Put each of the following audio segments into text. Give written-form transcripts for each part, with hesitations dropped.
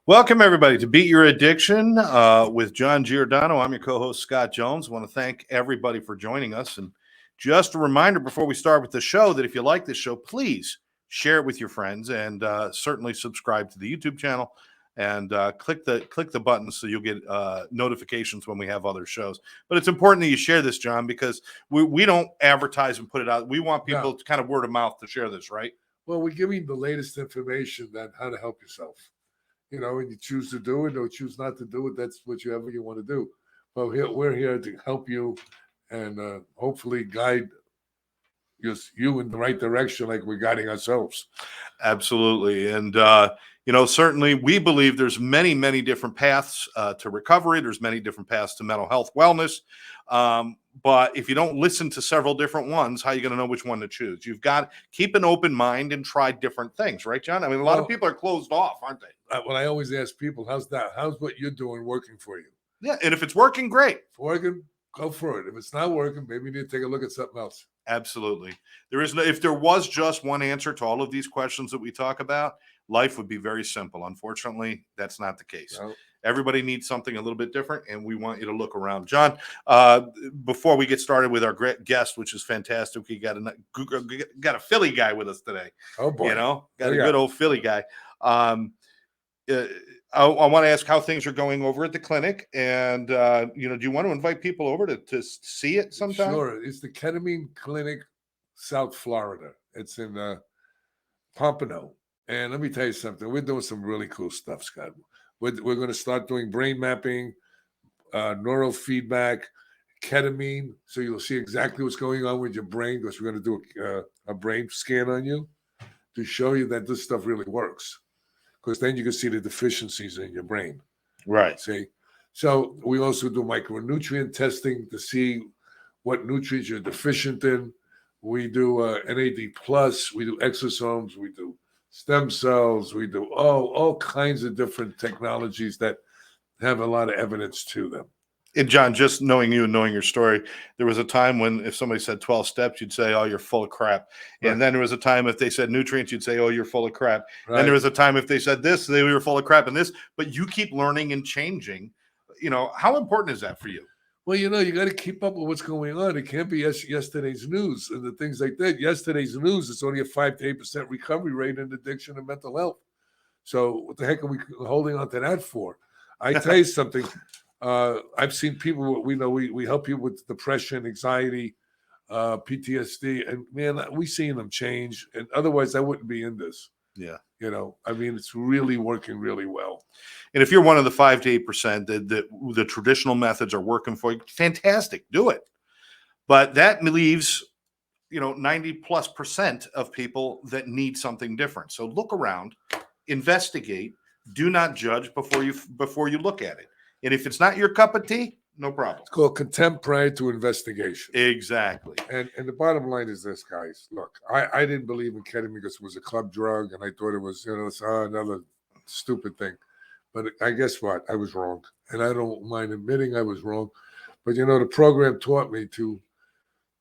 Welcome, everybody, to Beat Your Addiction with John Giordano. I'm your co-host, Scott Jones. I want to thank everybody for joining us. And just a reminder before we start with the show that if you like this show, please share it with your friends and certainly subscribe to the YouTube channel and click the button so you'll get notifications when we have other shows. But it's important that you share this, John, because we don't advertise and put it out. We want people to kind of word of mouth to share this, right? Well, we're giving the latest information on how to help yourself. You know, and you choose to do it or choose not to do it. That's whatever you want to do. But we're here to help you and hopefully guide you in the right direction like we're guiding ourselves. Absolutely. And, certainly we believe there's many, many different paths to recovery. There's many different paths to mental health wellness. But if you don't listen to several different ones, how are you going to know which one to choose? You've got to keep an open mind and try different things, right, John? I mean, a lot of people are closed off, aren't they? Well, I always ask people, how's what you're doing working for you? Yeah, and if it's working, great. If working, go for it. If it's not working, maybe you need to take a look at something else. Absolutely. If there was just one answer to all of these questions that we talk about, life would be very simple. Unfortunately, that's not the case. No. Everybody needs something a little bit different, and we want you to look around. John, before we get started with our great guest, which is fantastic, we got a Philly guy with us today. Oh, boy. Got a good old Philly guy. I want to ask how things are going over at the clinic, and do you want to invite people over to see it sometime? Sure. It's the Ketamine Clinic, South Florida. It's in Pompano. And let me tell you something. We're doing some really cool stuff, Scott. We're going to start doing brain mapping, neurofeedback, ketamine, so you'll see exactly what's going on with your brain, because we're going to do a brain scan on you to show you that this stuff really works, because then you can see the deficiencies in your brain. Right. See? So we also do micronutrient testing to see what nutrients you're deficient in. We do NAD+, we do exosomes, we do stem cells, we do all kinds of different technologies that have a lot of evidence to them. And John, just knowing you and knowing your story, there was a time when if somebody said 12 steps, you'd say, oh, you're full of crap. Right. And then there was a time if they said nutrients, you'd say, oh, you're full of crap. Right. Then there was a time if they said this, they were full of crap and this. But you keep learning and changing. How important is that for you? Well, you got to keep up with what's going on. It can't be yesterday's news and the things like that. Yesterday's news, it's only a 5 to 8% recovery rate in addiction and mental health. So what the heck are we holding on to that for? I tell you something. I've seen people, we help people with depression, anxiety, PTSD, and man, we've seen them change. And otherwise, I wouldn't be in this. Yeah. It's really working really well. And if you're one of the 5 to 8% that the traditional methods are working for you, fantastic, do it. But that leaves, 90+% of people that need something different. So look around, investigate, do not judge before you look at it. And if it's not your cup of tea, no problem. It's called contempt prior to investigation. Exactly. And the bottom line is this, guys. Look, I didn't believe in ketamine because it was a club drug, and I thought it was, another stupid thing. But I guess what? I was wrong. And I don't mind admitting I was wrong. But, the program taught me to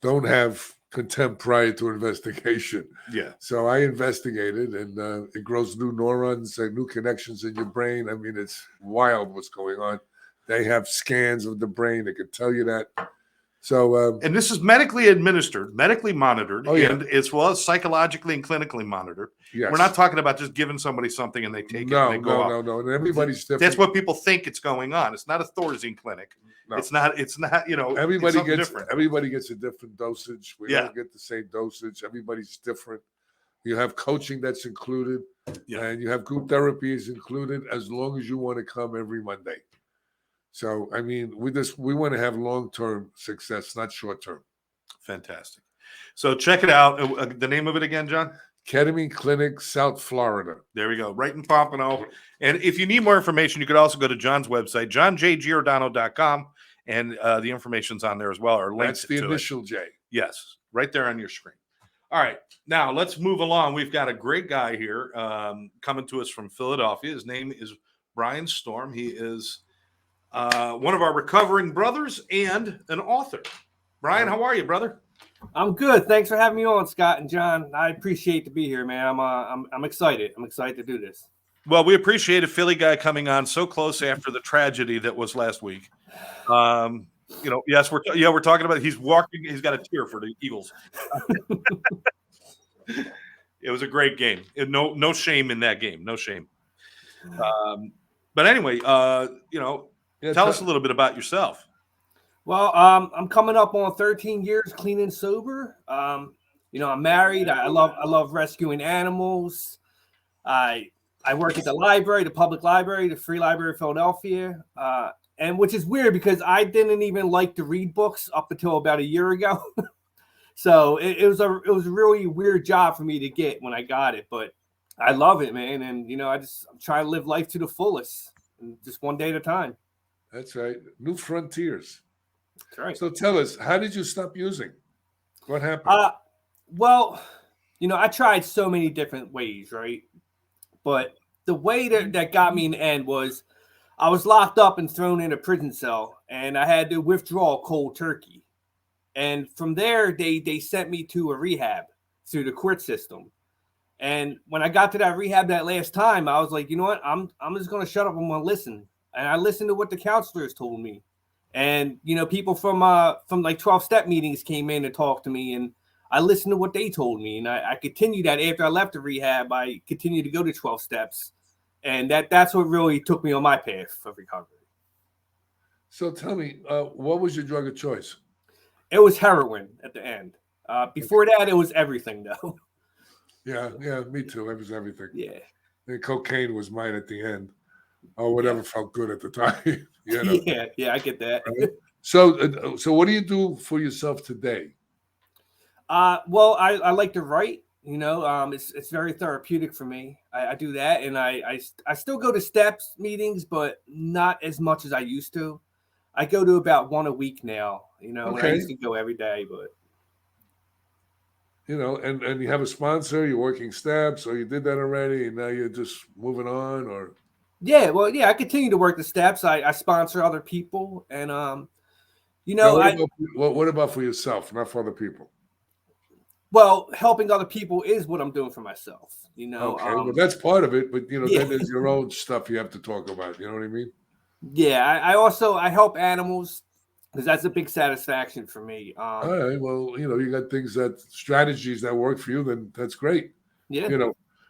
don't have contempt prior to investigation. Yeah. So I investigated, and it grows new neurons and new connections in your brain. I mean, it's wild what's going on. They have scans of the brain that can tell you that. So, and this is medically administered, medically monitored, yeah. And as well as psychologically and clinically monitored. Yes. We're not talking about just giving somebody something and they take it and they go out. No. And everybody's different. That's what people think it's going on. It's not a Thorazine clinic. No. It's not. Everybody gets a different dosage. We don't get the same dosage. Everybody's different. You have coaching that's included, and you have group therapy is included as long as you want to come every Monday. So, I mean, we want to have long-term success, not short-term. Fantastic. So check it out. The name of it again, John? Ketamine Clinic, South Florida. There we go. Right in Pompano. And if you need more information, you could also go to John's website, johnjgiordano.com, and the information's on there as well. Or links. That's the initial J. Yes, right there on your screen. All right. Now, let's move along. We've got a great guy here coming to us from Philadelphia. His name is Brian Storm. He is one of our recovering brothers and an author. Brian, how are you, brother? I'm good. Thanks for having me on, Scott and John. I appreciate to be here, man. I'm excited. I'm excited to do this. Well, we appreciate a Philly guy coming on so close after the tragedy that was last week. Yes, we're talking about he's walking. He's got a tear for the Eagles. It was a great game. No shame in that game. No shame. But anyway, tell us a little bit about yourself. Well, I'm coming up on 13 years clean and sober. I'm married. I love rescuing animals. I work at the library, the public library, the Free Library of Philadelphia, and which is weird because I didn't even like to read books up until about a year ago. So it was a really weird job for me to get when I got it, but I love it, man. And I'm trying to live life to the fullest, just one day at a time. That's right. New frontiers. That's right. So tell us, how did you stop using? What happened? Well, I tried so many different ways, right? But the way that got me in the end was I was locked up and thrown in a prison cell, and I had to withdraw cold turkey. And from there, they sent me to a rehab through the court system. And when I got to that rehab that last time, I was like, you know what? I'm just going to shut up. I'm going to listen. And I listened to what the counselors told me. And, people from like 12-step meetings came in and talked to me, and I listened to what they told me. And I continued that after I left the rehab. I continued to go to 12 steps. And that's what really took me on my path of recovery. So tell me, what was your drug of choice? It was heroin at the end. Before that, it was everything, though. Yeah, me too. It was everything. Yeah. And cocaine was mine at the end, or whatever felt good at the time. Yeah, I get that. Right? So what do you do for yourself today? Well, I like to write. It's very therapeutic for me. I do that, and I still go to steps meetings, but not as much as I used to. I go to about one a week now. When I used to go every day, but and you have a sponsor. You're working steps, or you did that already, and now you're just moving on, or I continue to work the steps. I sponsor other people, and what about for yourself, not for other people? Well, helping other people is what I'm doing for myself. Okay, well, that's part of it, but then there's your own stuff you have to talk about. You know what I mean? Yeah, I help animals because that's a big satisfaction for me. All right, well, you got strategies that work for you, then that's great. Yeah.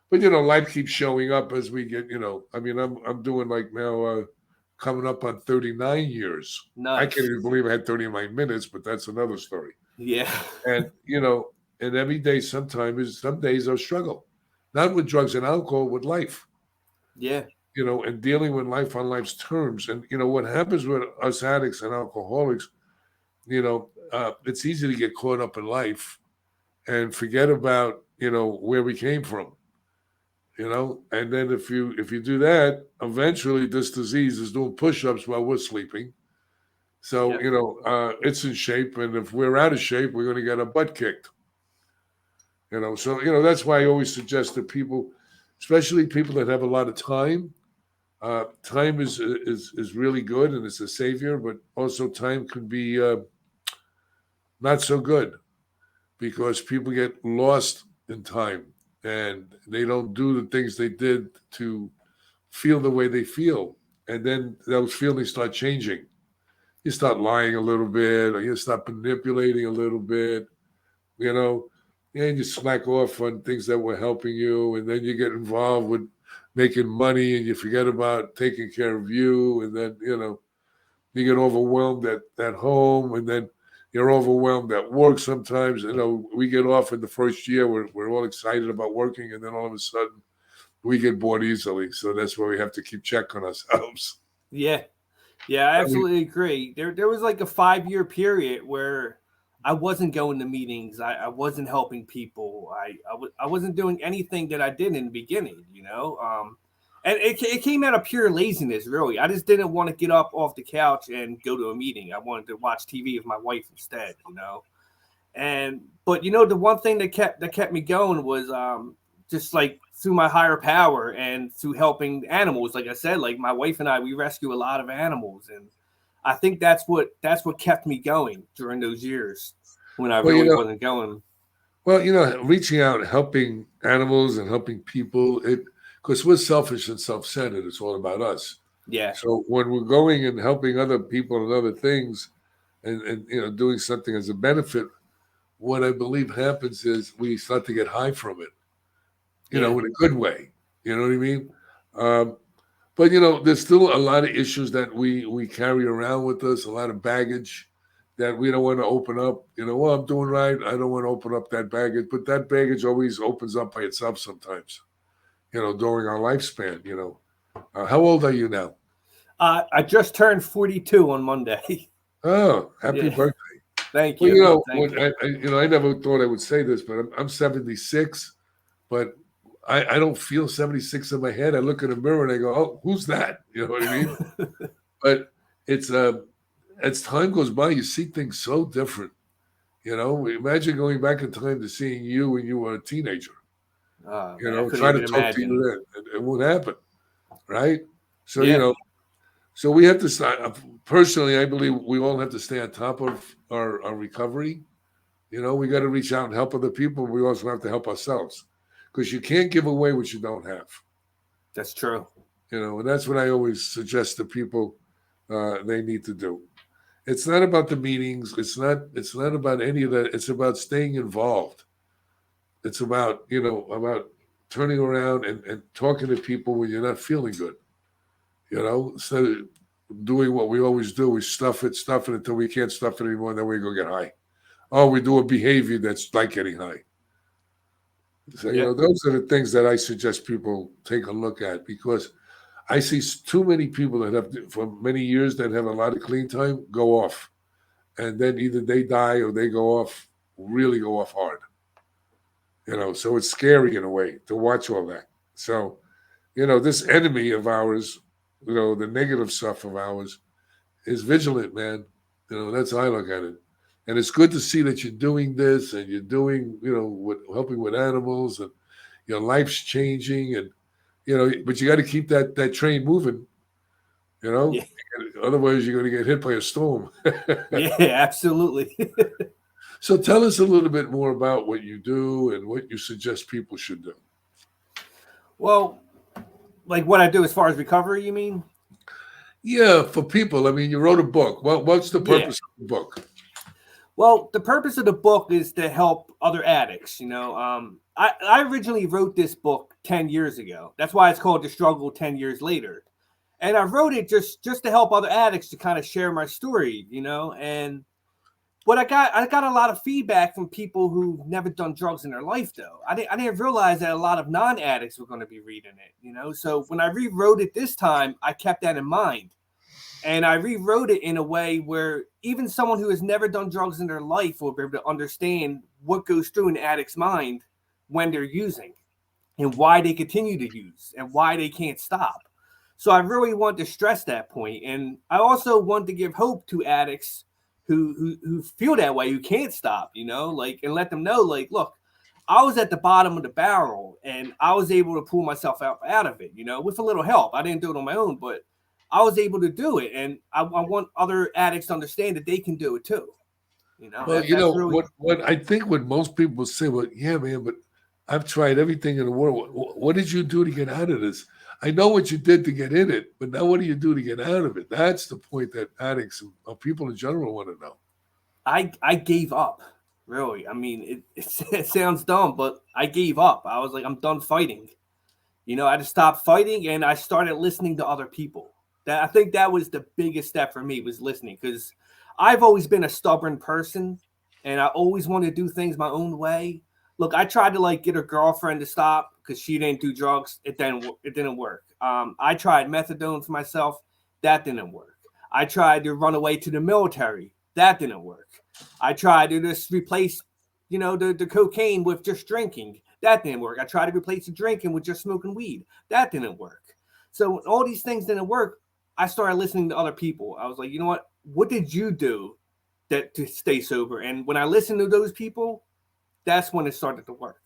But life keeps showing up as we get. I mean, I'm doing like now, coming up on 39 years. Nice. I can't even believe I had 39 minutes, but that's another story. Yeah. And and every day, some days are struggle, not with drugs and alcohol, with life. Yeah. And dealing with life on life's terms. And, what happens with us addicts and alcoholics, it's easy to get caught up in life and forget about, where we came from, and then if you do that, eventually this disease is doing push-ups while we're sleeping. So, it's in shape. And if we're out of shape, we're going to get our butt kicked. So, that's why I always suggest that people, especially people that have a lot of time, time is really good and it's a savior, but also time can be not so good because people get lost in time and they don't do the things they did to feel the way they feel. And then those feelings start changing. You start lying a little bit, or you start manipulating a little bit, and you slack off on things that were helping you. And then you get involved with making money and you forget about taking care of you. And then, you get overwhelmed at home, and then you're overwhelmed at work sometimes. We get off in the first year, we're all excited about working, and then all of a sudden we get bored easily. So that's why we have to keep check on ourselves. Yeah, I absolutely agree. There was like a 5-year period where I wasn't going to meetings. I wasn't helping people. I wasn't doing anything that I did in the beginning, and it came out of pure laziness, really. I just didn't want to get up off the couch and go to a meeting. I wanted to watch TV with my wife instead, But the one thing that kept me going was just like through my higher power and through helping animals. Like I said, like my wife and I, we rescue a lot of animals, and I think that's what kept me going during those years when I really wasn't going. Well, reaching out, helping animals and helping people, because we're selfish and self-centered. It's all about us. Yeah. So when we're going and helping other people and other things, and doing something as a benefit, what I believe happens is we start to get high from it. In a good way. You know what I mean? But there's still a lot of issues that we carry around with us, a lot of baggage that we don't want to open up. Well, I'm doing right. I don't want to open up that baggage, but that baggage always opens up by itself sometimes. During our lifespan. How old are you now? I just turned 42 on Monday. Oh, happy birthday! Thank you. I never thought I would say this, but I'm 76, but I don't feel 76 in my head. I look in the mirror and I go, "Oh, who's that?" You know what I mean? But it's as time goes by, you see things so different. Imagine going back in time to seeing you when you were a teenager. Try to talk to you then. It won't happen, right? So so we have to start. Personally, I believe we all have to stay on top of our recovery. We got to reach out and help other people. We also have to help ourselves, because you can't give away what you don't have. That's true. And that's what I always suggest to people they need to do. It's not about the meetings. It's not about any of that. It's about staying involved. It's about about turning around and talking to people when you're not feeling good. Instead of doing what we always do, we stuff it until we can't stuff it anymore, and then we go get high. Oh, we do a behavior that's like getting high. So, those are the things that I suggest people take a look at, because I see too many people that have, for many years, that have a lot of clean time, go off. And then either they die or they really go off hard. So it's scary in a way to watch all that. So, this enemy of ours, the negative stuff of ours, is vigilant, man. That's how I look at it. And it's good to see that you're doing this, and you're doing, helping with animals, and your life's changing, and but you got to keep that train moving. Otherwise you're going to get hit by a storm. Yeah, absolutely. So tell us a little bit more about what you do and what you suggest people should do. Well, like what I do as far as recovery, you mean? Yeah, for people. I mean, you wrote a book. What's the purpose of the book? Well, the purpose of the book is to help other addicts. I originally wrote this book 10 years ago. That's why it's called The Struggle 10 Years Later. And I wrote it just to help other addicts, to kind of share my story, and but I got a lot of feedback from people who've never done drugs in their life, though. I didn't realize that a lot of non-addicts were going to be reading it, So when I rewrote it this time, I kept that in mind. And I rewrote it in a way where even someone who has never done drugs in their life will be able to understand what goes through an addict's mind when they're using, and why they continue to use, and why they can't stop. So I really want to stress that point. And I also want to give hope to addicts who feel that way, who can't stop, and let them know, look, I was at the bottom of the barrel, and I was able to pull myself out of it, with a little help. I didn't do it on my own, but I was able to do it. And I want other addicts to understand that they can do it too. Well, what I think what most people say, well, yeah, man, but I've tried everything in the world. What did you do to get out of this? I know what you did to get in it, but now what do you do to get out of it? That's the point that addicts or people in general want to know. I gave up, really. I mean, it sounds dumb, but I gave up. I was like, I'm done fighting. I had to stop fighting, and I started listening to other people. I think that was the biggest step for me, was listening, because I've always been a stubborn person, and I always wanted to do things my own way. Look, I tried to get a girlfriend to stop because she didn't do drugs. It didn't work. I tried methadone for myself. That didn't work. I tried to run away to the military. That didn't work. I tried to just replace, the cocaine with just drinking. That didn't work. I tried to replace the drinking with just smoking weed. That didn't work. So when all these things didn't work, I started listening to other people. I was like, you know what? What did you do to stay sober? And when I listened to those people, that's when it started to work.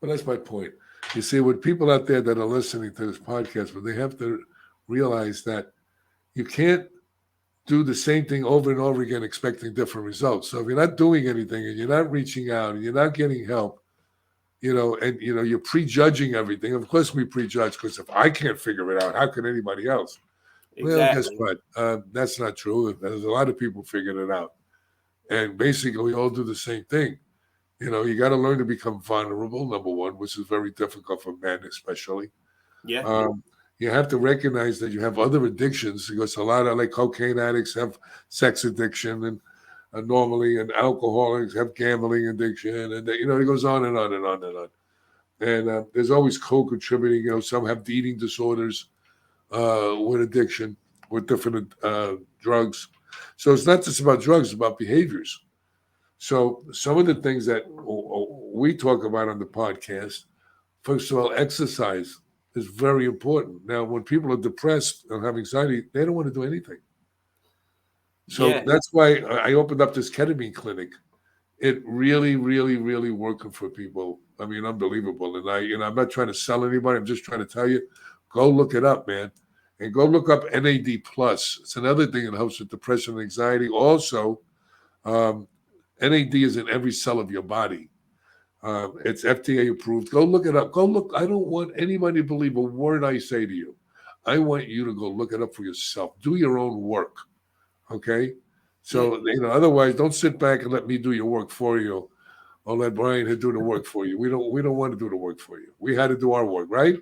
Well, that's my point. You see, with people out there that are listening to this podcast, but they have to realize that you can't do the same thing over and over again expecting different results. So if you're not doing anything and you're not reaching out and you're not getting help, and you're prejudging everything. Of course, we prejudge because if I can't figure it out, how can anybody else? Well, guess Exactly. what? That's not true. There's a lot of people figured it out, and basically, we all do the same thing. You got to learn to become vulnerable. Number one, which is very difficult for men, especially. Yeah. You have to recognize that you have other addictions because a lot of like cocaine addicts have sex addiction and normally, and alcoholics have gambling addiction, and it goes on and on and on and on. And there's always co-contributing. Some have eating disorders with addiction, with different drugs. So it's not just about drugs; it's about behaviors. So some of the things that we talk about on the podcast, first of all, exercise is very important. Now, when people are depressed or have anxiety, they don't want to do anything. So Yeah. that's why I opened up this ketamine clinic. It really, really, really working for people. I mean, unbelievable. And I'm not trying to sell anybody. I'm just trying to tell you, go look it up, man. And go look up NAD plus. It's another thing that helps with depression and anxiety. Also, NAD is in every cell of your body. It's FDA approved. Go look it up. Go look. I don't want anybody to believe a word I say to you. I want you to go look it up for yourself. Do your own work. Okay? So, otherwise, don't sit back and let me do your work for you or let Brian do the work for you. We don't want to do the work for you. We had to do our work, right?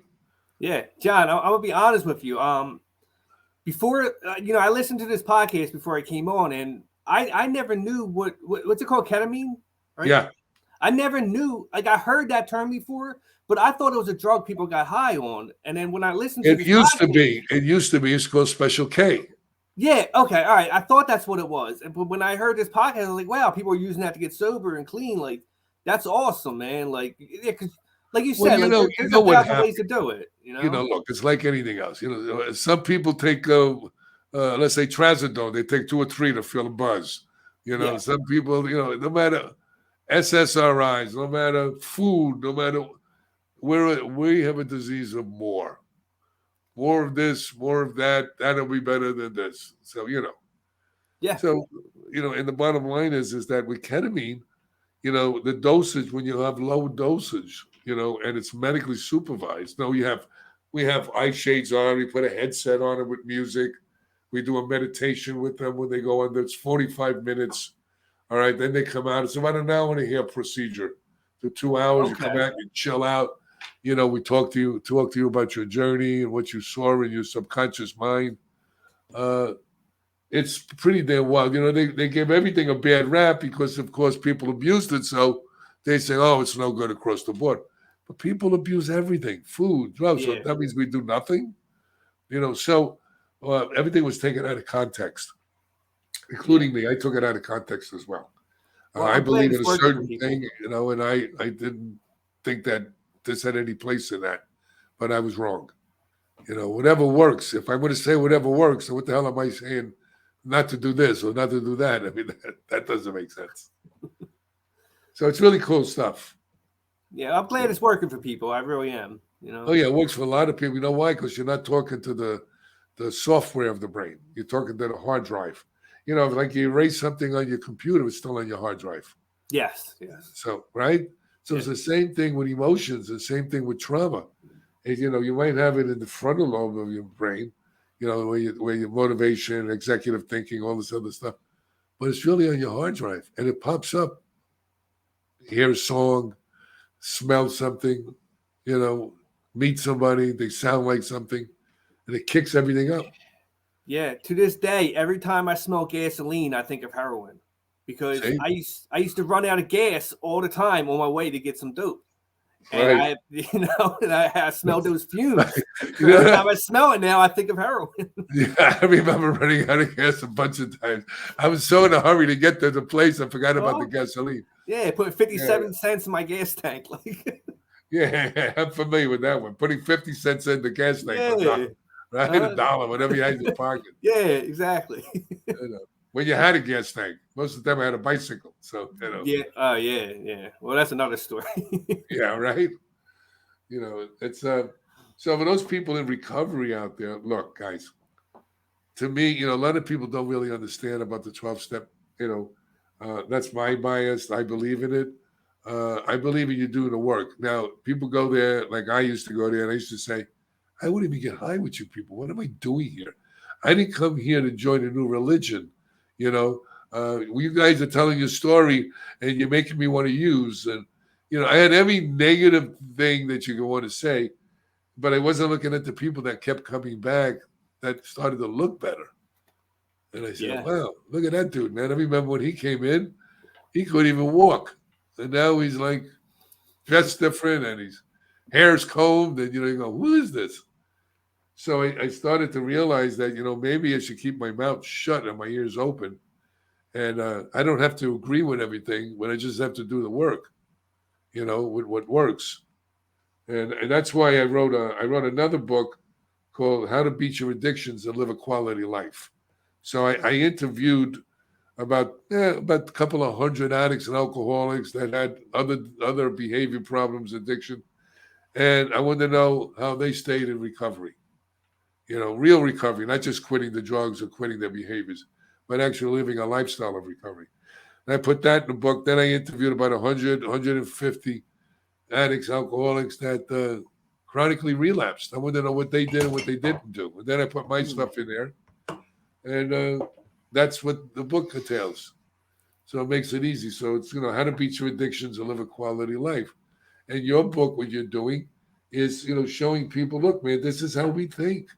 Yeah. John, I'm going to be honest with you. Before, I listened to this podcast before I came on, and I never knew what's it called? Ketamine? Right? Yeah. I never knew, I heard that term before, but I thought it was a drug people got high on. And then when I listened to It used to be. It's called Special K. Yeah, okay, all right. I thought that's what it was. But when I heard this podcast, I was like, wow, people are using that to get sober and clean. Like, that's awesome, man. Like, yeah, because like you said, there's a thousand ways to do it. Look, it's like anything else. Some people take, let's say trazodone. They take 2 or 3 to feel a buzz. Some people, no matter SSRIs, no matter food, no matter we have a disease of more of this, more of that. That'll be better than this. So Yeah. So and the bottom line is that with ketamine, the dosage when you have low dosage, and it's medically supervised. No, we have eye shades on. We put a headset on it with music. We do a meditation with them when they go on. That's 45 minutes. All right. Then they come out. It's about an hour and a half procedure. For 2 hours, You come out, you chill out. We talk to you about your journey and what you saw in your subconscious mind. It's pretty damn wild. They give everything a bad rap because, of course, people abused it. So they say, oh, it's no good across the board. But people abuse everything, food, drugs. So that means we do nothing. So everything was taken out of context, including me. I took it out of context as well. I believe in a certain thing, and I didn't think that this had any place in that, but I was wrong. Whatever works. If I'm going to say whatever works, then what the hell am I saying not to do this or not to do that? I mean, that doesn't make sense. So it's really cool stuff. Yeah, I'm glad it's working for people. I really am. Oh yeah, it works for a lot of people. You know why? Because you're not talking to the software of the brain. You're talking to the hard drive. Like you erase something on your computer, it's still on your hard drive. Yes. So, right? So it's the same thing with emotions, the same thing with trauma. And, you might have it in the frontal lobe of your brain, where your motivation, executive thinking, all this other stuff. But it's really on your hard drive. And it pops up. You hear a song, smell something, meet somebody, they sound like something, and it kicks everything up. Yeah, to this day, every time I smell gasoline, I think of heroin because I used to run out of gas all the time on my way to get some dope, and I smelled those fumes. Every time I smell it now, I think of heroin. Yeah, I remember running out of gas a bunch of times. I was so in a hurry to get to the place, I forgot about the gasoline. Yeah, put 57 cents in my gas tank. Yeah, I'm familiar with that one. Putting 50 cents in the gas tank. Yeah. Right, $1, whatever you had in your pocket. Yeah, exactly. When you had a gas tank, most of them had a bicycle. So Yeah. Oh yeah. Well, that's another story. Yeah, right. It's so for those people in recovery out there, look, guys. To me, a lot of people don't really understand about the 12-step. That's my bias. I believe in it. I believe in you doing the work. Now, people go there like I used to go there, and I used to say, I wouldn't even get high with you people. What am I doing here? I didn't come here to join a new religion. You know, you guys are telling your story, and you're making me want to use. And I had every negative thing that you could want to say, but I wasn't looking at the people that kept coming back that started to look better. And I said, Yeah. wow, look at that dude, man. I remember when he came in, he couldn't even walk. And now he's like dressed different and his hair's combed. And, you go, who is this? So I started to realize that, maybe I should keep my mouth shut and my ears open. And I don't have to agree with everything, but I just have to do the work, with what works. And that's why I wrote another book called How to Beat Your Addictions and Live a Quality Life. So I interviewed about a couple of hundred addicts and alcoholics that had other behavior problems, addiction, and I wanted to know how they stayed in recovery. Real recovery, not just quitting the drugs or quitting their behaviors, but actually living a lifestyle of recovery. And I put that in the book. Then I interviewed about 100, 150 addicts, alcoholics that chronically relapsed. I wanted to know what they did and what they didn't do. And then I put my stuff in there. And that's what the book entails. So it makes it easy. So it's, how to beat your addictions and live a quality life. And your book, what you're doing is, showing people, look, man, this is how we think.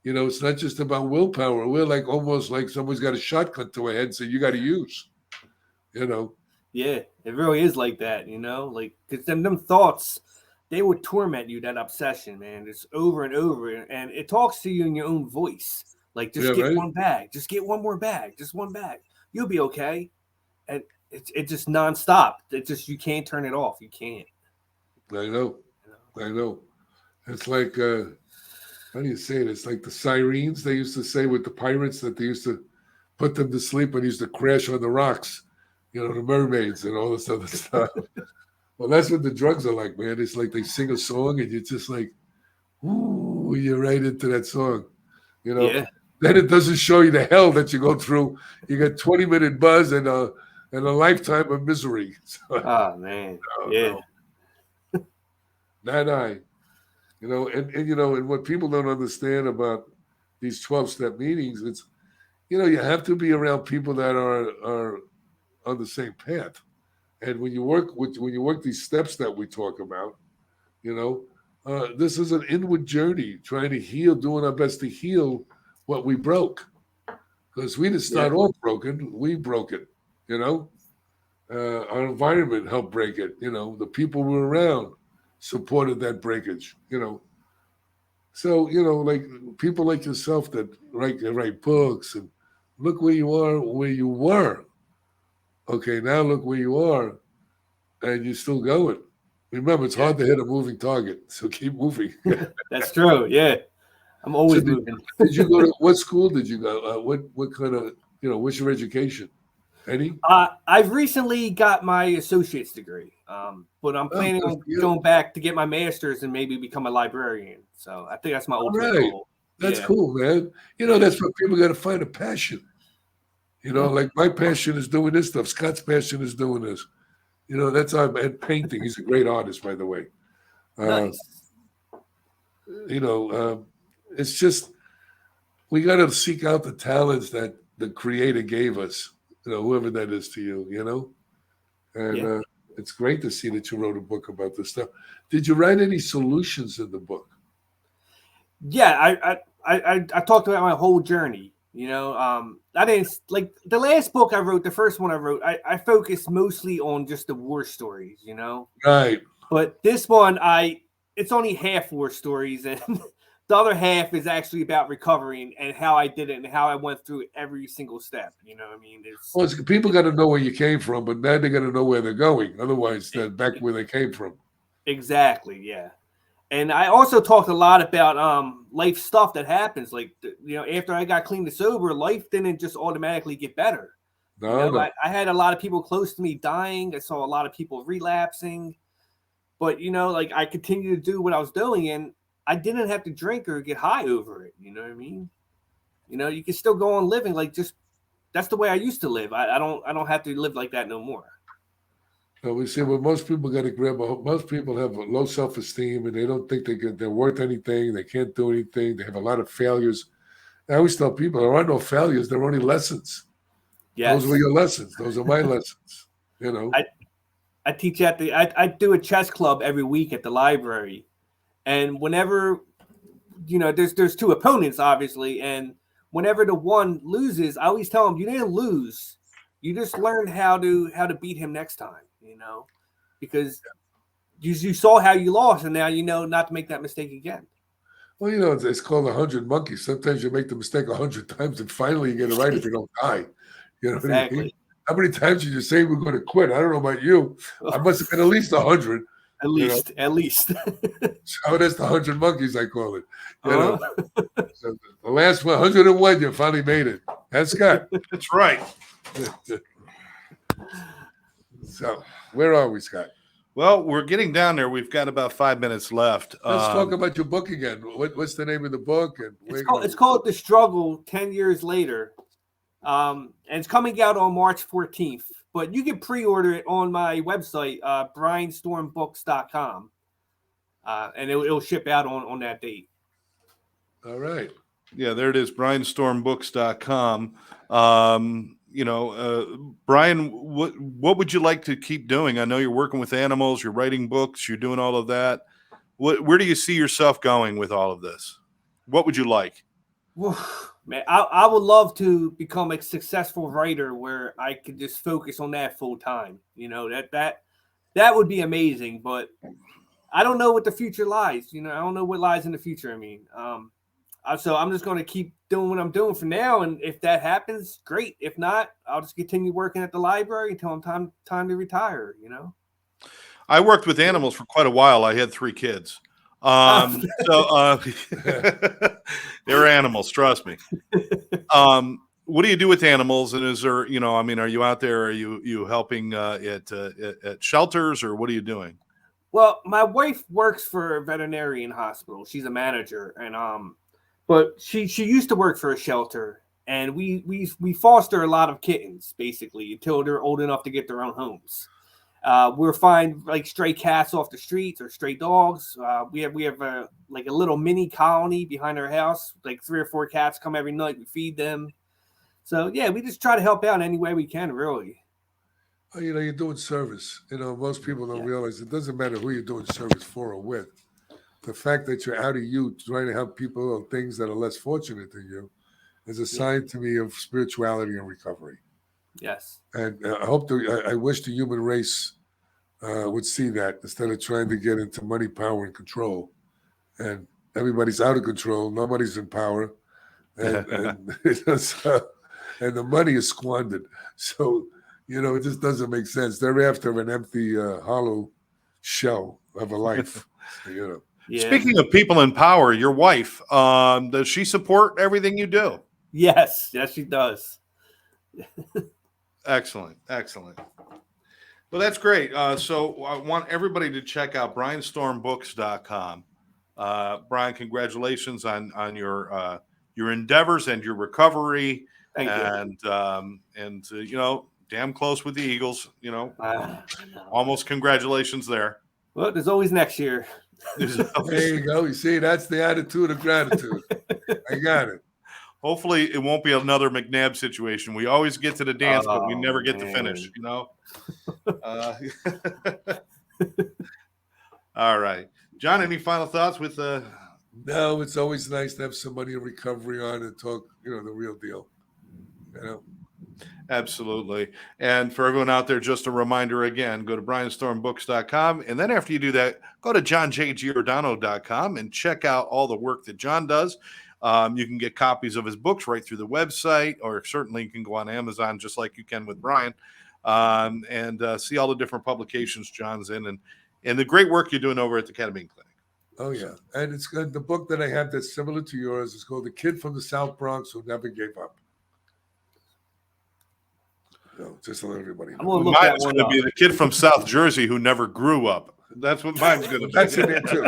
It's not just about willpower. We're like almost like someone's got a shotgun to our head, so you got to use, Yeah, it really is like that, like, because them thoughts, they would torment you, that obsession, man. It's over and over, and it talks to you in your own voice. Like, just get one bag, just get one more bag, just one bag. You'll be okay. And it's just nonstop. It's just, you can't turn it off. You can't. I know. It's like, how do you say it? It's like the sirens they used to say with the pirates that they used to put them to sleep and used to crash on the rocks, the mermaids and all this other stuff. Well, that's what the drugs are like, man. It's like they sing a song and you're just like, ooh, you're right into that song, Yeah. Then it doesn't show you the hell that you go through. You get 20-minute buzz and a lifetime of misery. So, oh man, yeah. No. And what people don't understand about these 12-step meetings, it's, you have to be around people that are on the same path. And when you work these steps that we talk about, this is an inward journey, trying to heal, doing our best to heal what we broke. Because we didn't start off broken, we broke it, Our environment helped break it, the people we were around supported that breakage, So, like people like yourself that write books and look where you are, where you were. Okay, now look where you are, and you're still going. Remember, it's hard to hit a moving target, so keep moving. That's true. Yeah, I'm always moving. Did you go to what school? Did you go? What kind of what's your education? Any? I've recently got my associate's degree, but I'm planning on going back to get my master's and maybe become a librarian. So I think that's my ultimate goal. That's cool, man. That's what people got to find a passion. Like my passion is doing this stuff. Scott's passion is doing this. That's our and painting. He's a great artist, by the way. Nice. It's just we got to seek out the talents that the Creator gave us. Whoever that is to you. And it's great to see that you wrote a book about this stuff. Did you write any solutions in the book? Yeah, I talked about my whole journey. I didn't like the last book I wrote. The first one I wrote, I focused mostly on just the war stories, Right. But this one, it's only half war stories, and the other half is actually about recovering and how I did it and how I went through every single step. You know what I mean? People got to know where you came from, but now they got to know where they're going. Otherwise, they're back where they came from. Exactly. Yeah. And I also talked a lot about life stuff that happens. Like, after I got clean and sober, life didn't just automatically get better. No. I had a lot of people close to me dying. I saw a lot of people relapsing. But, I continued to do what I was doing, and I didn't have to drink or get high over it. You know what I mean? You can still go on living like just that's the way I used to live. I don't have to live like that no more. We see what most people got to grab. Most people have low self-esteem, and they don't think they're worth anything. They can't do anything. They have a lot of failures. I always tell people there are no failures. There are only lessons. Yes. Those were your lessons. Those are my lessons. I teach at I do a chess club every week at the library, and whenever there's two opponents obviously, and whenever the one loses, I always tell them you didn't lose, you just learned how to beat him next time, because you saw how you lost, and now you know not to make that mistake again. Well, it's called 100 monkeys. Sometimes you make the mistake 100 times, and finally you get it right if you don't die. You know what I mean? How many times did you say we're going to quit? I don't know about you. I must have been at least 100. At least. So that's the 100 monkeys, I call it. So the last 101, you finally made it. That's Scott. That's right. So where are we, Scott? Well, we're getting down there. We've got about 5 minutes left. Let's talk about your book again. What's the name of the book? And it's called The Struggle 10 Years Later. And it's coming out on March 14th. But you can pre-order it on my website, brianstormbooks.com. And it'll ship out on that date. All right. Yeah, there it is, brianstormbooks.com. Brian, what would you like to keep doing? I know you're working with animals, you're writing books, you're doing all of that. Where do you see yourself going with all of this? What would you like? Man, I would love to become a successful writer where I could just focus on that full time. That would be amazing, but I don't know what the future lies. I don't know what lies in the future. So I'm just going to keep doing what I'm doing for now, and if that happens, great. If not, I'll just continue working at the library until I'm time to retire. I worked with animals for quite a while. I had 3 kids. They're animals, trust me. What do you do with animals? And is there, are you out there? Are you helping at shelters, or what are you doing? Well, my wife works for a veterinarian hospital. She's a manager, and but she used to work for a shelter, and we foster a lot of kittens basically until they're old enough to get their own homes. We'll find like stray cats off the streets or stray dogs. We have a little mini colony behind our house. Like 3 or 4 cats come every night. We feed them. So yeah, we just try to help out any way we can, really. You're doing service. Most people don't realize it doesn't matter who you're doing service for or with. The fact that you're out of you trying to help people or things that are less fortunate than you is a sign to me of spirituality and recovery. Yes. And I wish the human race would see that instead of trying to get into money, power, and control. And everybody's out of control. Nobody's in power. And the money is squandered. So, it just doesn't make sense. They're after an empty, hollow shell of a life. Yeah. Speaking of people in power, your wife, does she support everything you do? Yes, she does. Excellent. Well, that's great. So I want everybody to check out brianstormbooks.com. Brian, congratulations on your endeavors and your recovery. Thank you. Damn close with the Eagles. Almost congratulations there. Well, there's always next year. There you go. You see, that's the attitude of gratitude. I got it. Hopefully, it won't be another McNabb situation. We always get to the dance, but we never get to finish. All right, John. Any final thoughts with No, it's always nice to have somebody in recovery on and talk. The real deal. Absolutely. And for everyone out there, just a reminder again, go to brianstormbooks.com. And then after you do that, go to johnjgiordano.com and check out all the work that John does. You can get copies of his books right through the website, or certainly you can go on Amazon just like you can with Brian, and see all the different publications John's in and the great work you're doing over at the Ketamine Clinic. Oh, yeah. And it's good. The book that I have that's similar to yours is called The Kid from the South Bronx Who Never Gave Up. Just to let everybody know. Mine's going to be The Kid from South Jersey Who Never Grew Up. That's what mine's going to be. That's in there too.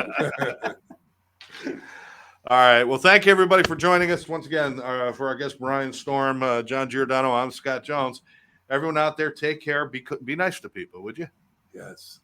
All right. Well, thank you, everybody, for joining us once again for our guest, Brian Storm, John Giordano. I'm Scott Jones. Everyone out there, take care. Be nice to people, would you? Yes.